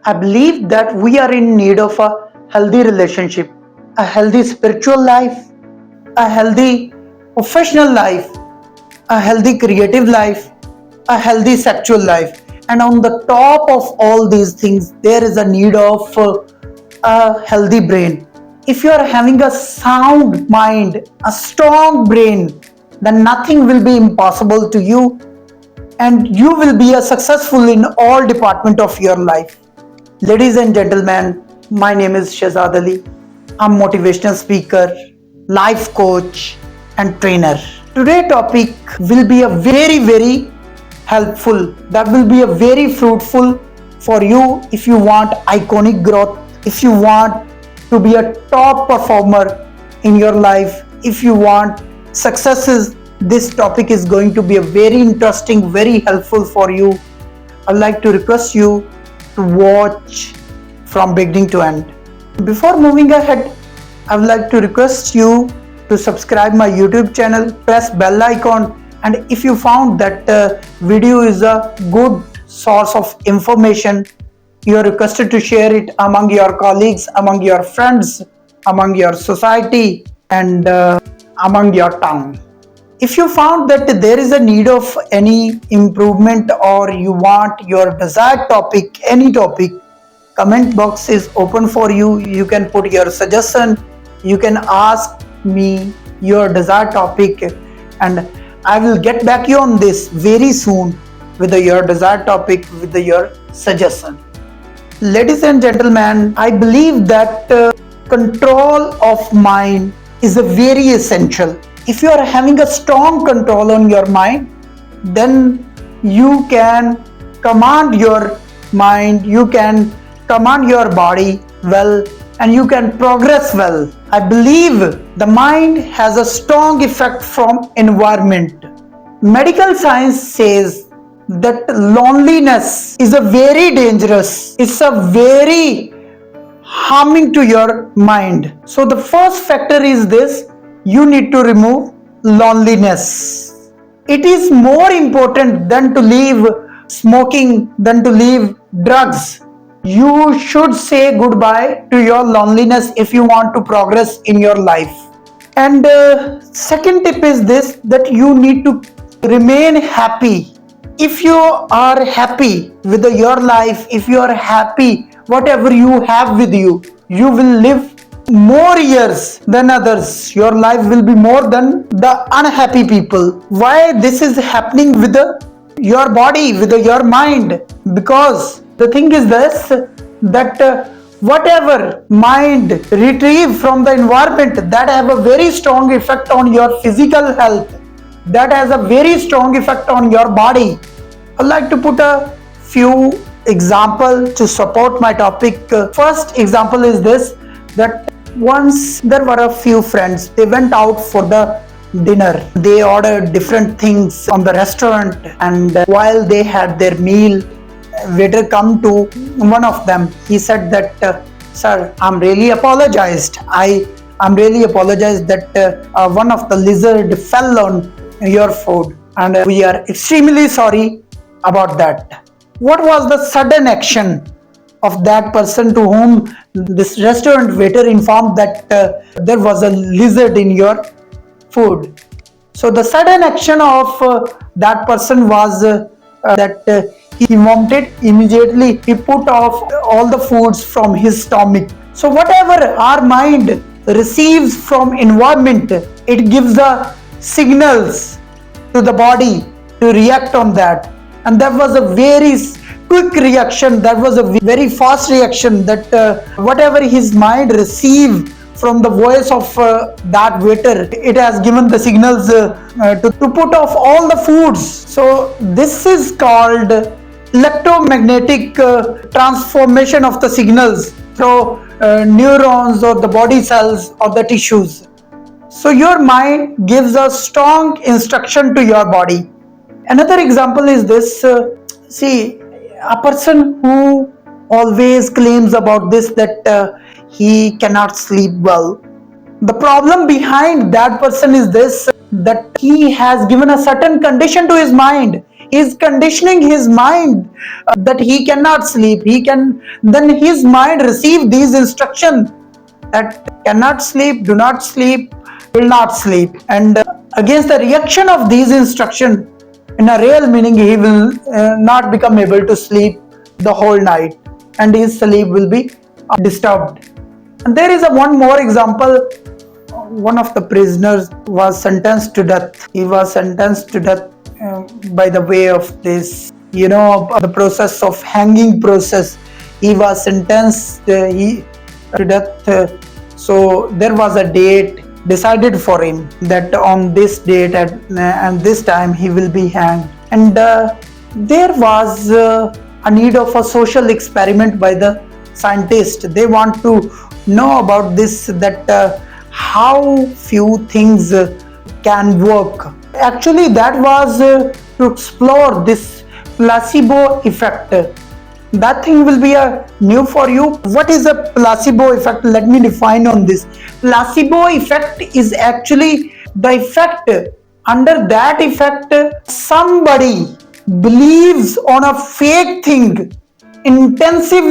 I believe that we are in need of a healthy relationship, a healthy spiritual life, a healthy professional life, a healthy creative life, a healthy sexual life. And on the top of all these things, there is a need of a healthy brain. If you are having a sound mind, a strong brain, then nothing will be impossible to you and you will be a successful in all department of your life. Ladies and gentlemen, my name is Shahzad Ali. I'm motivational speaker, life coach and trainer. Today topic will be a very helpful. That will be a very fruitful for you if you want iconic growth, if you want to be a top performer in your life, if you want successes. This topic is going to be a very interesting, very helpful for you. I'd like to request you to watch from beginning to end. Before moving ahead, I would like to request you to subscribe my YouTube channel, press bell icon, and if you found that video is a good source of information, you are requested to share it among your colleagues, among your friends, among your society, and among your town. If you found that there is a need of any improvement or you want your desired topic, any topic, comment box is open for you. You can put your suggestion, you can ask me your desired topic, and I will get back you on this very soon with your desired topic, with your suggestion. Ladies and gentlemen, I believe that control of mind is a very essential. If you are having a strong control on your mind, then you can command your mind, you can command your body well, and you can progress well. I believe the mind has a strong effect from environment. Medical science says that loneliness is a very dangerous, it's a very harming to your mind. So the first factor is this: you need to remove loneliness. It is more important than to leave smoking, than to leave drugs. You should say goodbye to your loneliness if you want to progress in your life. And second tip is this, that you need to remain happy. If you are happy with your life, if you are happy whatever you have with you, you will live more years than others. Your life will be more than the unhappy people. Why this is happening with your body, with your mind? Because the thing is this, that whatever mind retrieve from the environment, that have a very strong effect on your physical health, that has a very strong effect on your body. I'd like to put a few example to support my topic. First example is this, that once there were a few friends, they went out for the dinner. They ordered different things from the restaurant, and while they had their meal, waiter come to one of them. He said that, sir, I'm really apologized. I'm really apologized that one of the lizard fell on your food, and we are extremely sorry about that. What was the sudden action of that person to whom this restaurant waiter informed that there was a lizard in your food? So the sudden action of that person was that he vomited immediately. He put off all the foods from his stomach. So whatever our mind receives from environment, it gives the signals to the body to react on that. And that was a very quick reaction, that was a very fast reaction, that whatever his mind received from the voice of that waiter, it has given the signals to put off all the foods. So this is called electromagnetic transformation of the signals through neurons or the body cells or the tissues. So your mind gives a strong instruction to your body. Another example is this, see, a person who always claims about this, that he cannot sleep well. The problem behind that person is this, that he has given a certain condition to his mind. He is conditioning his mind that he cannot sleep. Then his mind receive these instructions that cannot sleep, do not sleep, will not sleep. And against the reaction of these instructions, in a real meaning, he will not become able to sleep the whole night, and his sleep will be disturbed. And there is one more example. One of the prisoners was sentenced to death. He was sentenced to death by the way of this, the process of hanging process. He was sentenced to death. So there was a date decided for him that on this date and this time he will be hanged. And there was a need of a social experiment by the scientists. They want to know about this, that how few things can work. Actually, that was to explore this placebo effect. That thing will be new for you. What is a placebo effect? Let me define on this. Placebo effect is actually the effect. Under that effect, somebody believes on a fake thing intensive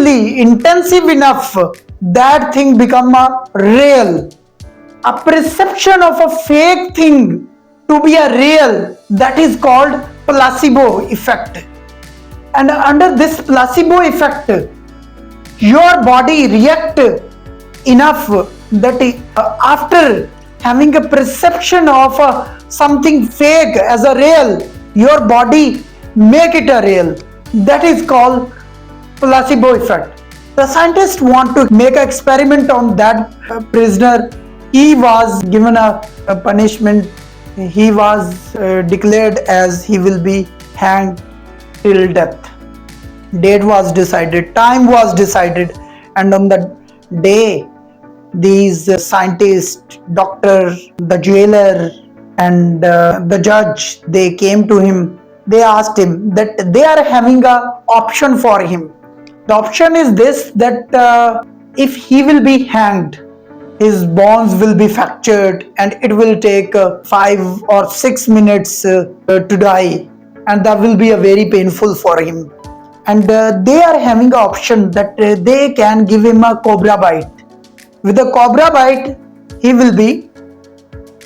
enough, that thing become a real. A perception of a fake thing to be a real, that is called placebo effect. And under this placebo effect, your body react enough that after having a perception of something fake as a real, your body make it a real. That is called placebo effect. The scientists want to make an experiment on that prisoner. He was given a punishment. He was declared as he will be hanged till death. Date was decided, time was decided, and on the day, these scientists, doctor, the jailer, and the judge, they came to him. They asked him that they are having a option for him. The option is this, that if he will be hanged, his bones will be fractured and it will take 5 or 6 minutes to die, and that will be a very painful for him. And they are having an option that they can give him a cobra bite. With a cobra bite, he will be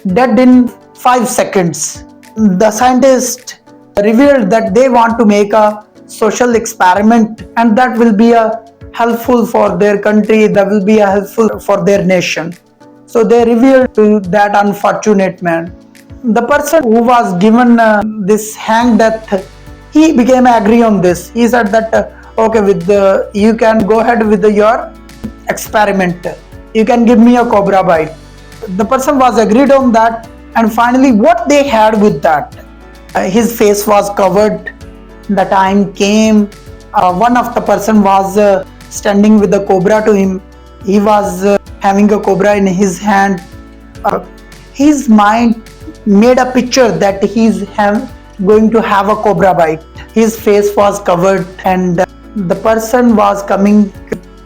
dead in 5 seconds. The scientists revealed that they want to make a social experiment, and that will be helpful for their country, that will be helpful for their nation. So they revealed to that unfortunate man. The person who was given this hang death, he became agree on this. He said that okay, you can go ahead with your experiment. You can give me a cobra bite. The person was agreed on that, and finally what they had with that, his face was covered. The time came, one of the person was standing with the cobra to him. He was having a cobra in his hand. His mind made a picture that he's going to have a cobra bite. His face was covered, and the person was coming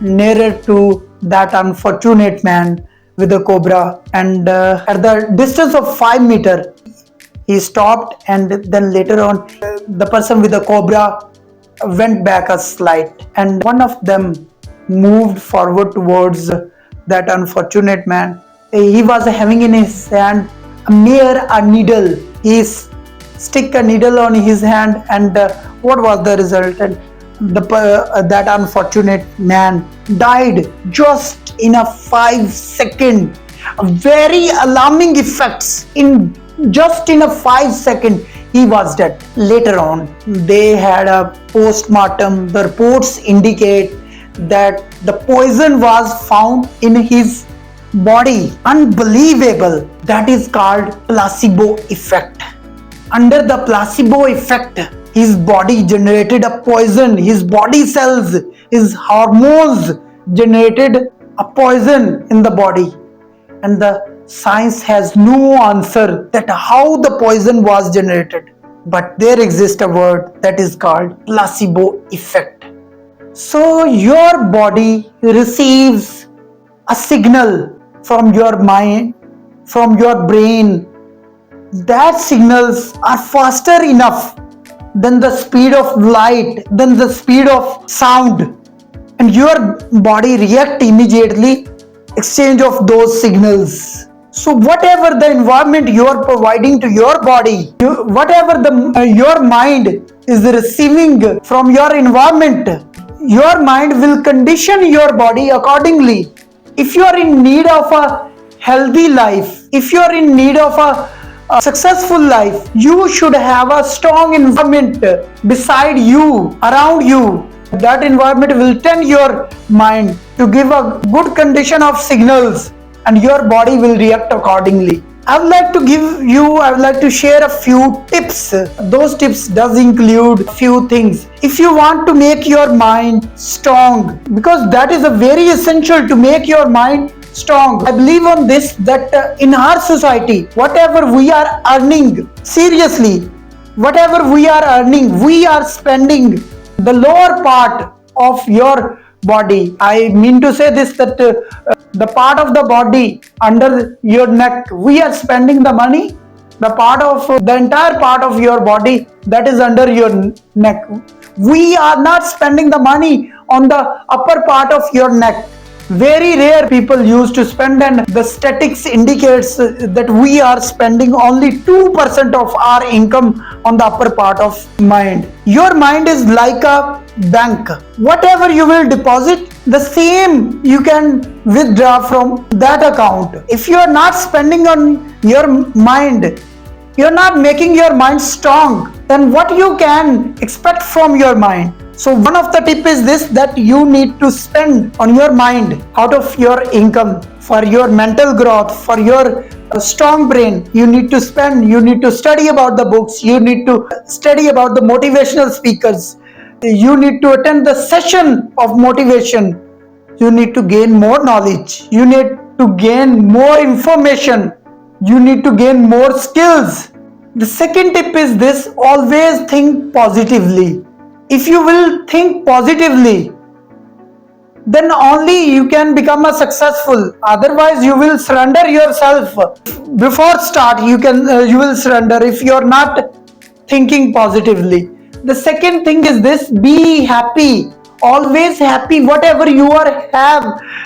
nearer to that unfortunate man with a cobra, and at the distance of 5 meters, he stopped, and then later on the person with the cobra went back a slight, and one of them moved forward towards that unfortunate man. He was having in his hand a needle. He stick a needle on his hand, and what was the result? And that unfortunate man died just in a 5 second. Very alarming effects. Just in a 5 second, he was dead. Later on, they had a post-mortem. The reports indicate that the poison was found in his body. Unbelievable. That is called placebo effect. Under the placebo effect, his body generated a poison. His body cells, his hormones generated a poison in the body. And the science has no answer that how the poison was generated. But there exists a word that is called placebo effect. So your body receives a signal from your mind, from your brain, that signals are faster enough than the speed of light, than the speed of sound, and your body react immediately, exchange of those signals. So whatever the environment you are providing to your body, whatever your mind is receiving from your environment, your mind will condition your body accordingly. If you are in need of a healthy life, if you are in need of a successful life, you should have a strong environment beside you, around you. That environment will tend your mind to give a good condition of signals, and your body will react accordingly. I would like to share a few tips. Those tips does include few things. If you want to make your mind strong, because that is a very essential to make your mind strong. I believe on this that in our society, whatever we are earning, seriously, whatever we are earning, we are spending the lower part of your body. I mean to say this that the part of the body under your neck, we are spending the money. The entire part of your body that is under your neck, we are not spending the money on the upper part of your neck. Very rare people used to spend, and the statistics indicates that we are spending only 2% of our income on the upper part of mind. Your mind is like a bank. Whatever you will deposit, the same you can withdraw from that account. If you are not spending on your mind, you are not making your mind strong, then what you can expect from your mind? So one of the tip is this, that you need to spend on your mind out of your income for your mental growth, for your strong brain. You need to spend, you need to study about the books, you need to study about the motivational speakers, you need to attend the session of motivation, you need to gain more knowledge, you need to gain more information, you need to gain more skills. The second tip is this, always think positively. If you will think positively, then only you can become a successful. Otherwise, you will surrender yourself. Before start, you will surrender if you are not thinking positively. The second thing is this, be happy. Always happy. Whatever you are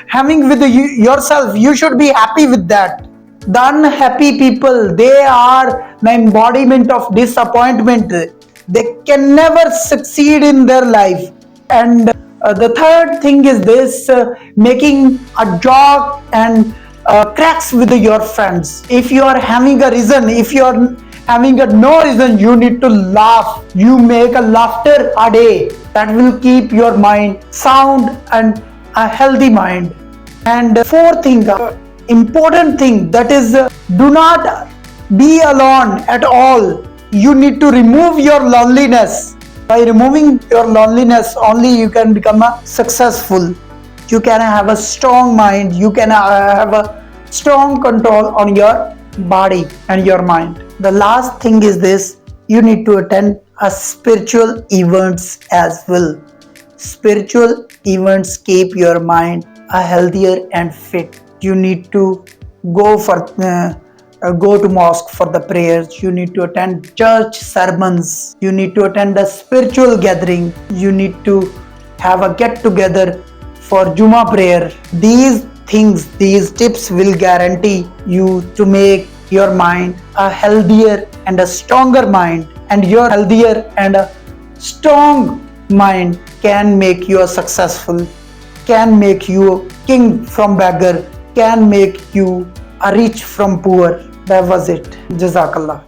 having with yourself, you should be happy with that. The unhappy people, they are the embodiment of disappointment. They can never succeed in their life. And the third thing is this, making a joke and cracks with your friends. If you are having a reason, if you are having a no reason, you need to laugh. You make a laughter a day. That will keep your mind sound and a healthy mind. And fourth thing, important thing, that is do not be alone at all. You need to remove your loneliness. By removing your loneliness, only you can become a successful. You can have a strong mind. You can have a strong control on your body and your mind. The last thing is this, you need to attend a spiritual events as well. Spiritual events keep your mind healthier and fit. You need to go to mosque for the prayers. You need to attend church sermons. You need to attend a spiritual gathering. You need to have a get together for Juma prayer. These things, these tips will guarantee you to make your mind a healthier and a stronger mind. And your healthier and a strong mind can make you successful, can make you king from beggar, can make you rich from poor. That was it. Jazakallah.